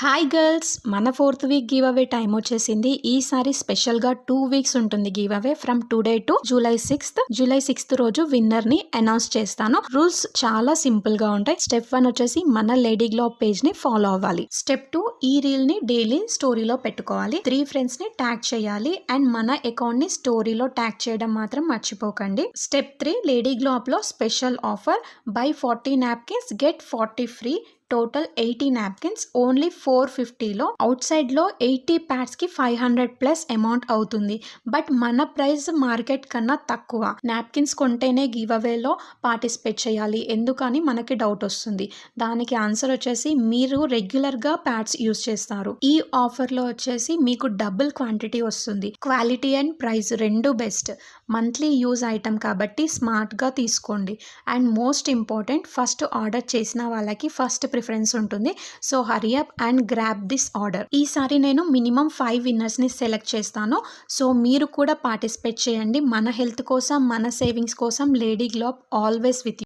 Hi girls, మన 4th week give away time వచ్చేసింది. ఈసారి స్పెషల్గా 2 వీక్స్ ఉంటుంది give away from today to July 6th రోజు విన్నర్ ని అనౌన్స్ చేస్తాను. రూల్స్ చాలా సింపుల్ గా ఉంటాయి. స్టెప్ 1 వచ్చేసి మన లేడీ గ్లోబ్ పేజ్ ని ఫాలో అవ్వాలి. స్టెప్ 2 ఈ రీల్ ని డైలీ స్టోరీలో పెట్టుకోవాలి. 3 ఫ్రెండ్స్ ని ట్యాగ్ చేయాలి అండ్ మన అకౌంట్ ని స్టోరీలో ట్యాగ్ చేయడం మాత్రం మర్చిపోకండి. స్టెప్ 3 లేడీ గ్లోబ్ లో special offer buy 40 napkins get 40 free. Total 80 napkins only 450లో. అవుట్ సైడ్ లో 80 ప్యాడ్స్ కి 500 ప్లస్ అమౌంట్ అవుతుంది. బట్ మన ప్రైస్ మార్కెట్ కన్నా తక్కువ. నాప్కిన్స్ కొంటేనే గివ్ అవేలో పార్టిసిపేట్ చేయాలి ఎందుకని మనకి డౌట్ వస్తుంది. దానికి ఆన్సర్ వచ్చేసి మీరు రెగ్యులర్ గా ప్యాడ్స్ యూస్ చేస్తారు. ఈ ఆఫర్ లో వచ్చేసి మీకు డబుల్ క్వాంటిటీ వస్తుంది. క్వాలిటీ అండ్ ప్రైస్ రెండు బెస్ట్. మంత్లీ యూజ్ ఐటమ్ కాబట్టి స్మార్ట్ గా తీసుకోండి. And most important, first order చేసిన వాళ్ళకి ఫస్ట్ ప్రిఫరెన్స్ ఉంటుంది. So hurry up and grab this order. ఈసారి నేను మినిమం 5 విన్నర్స్ ని సెలెక్ట్ చేస్తాను. సో మీరు కూడా పార్టిసిపేట్ చేయండి. మన హెల్త్ కోసం, మన సేవింగ్స్ కోసం లేడీ గ్లోబ్ ఆల్వేస్ విత్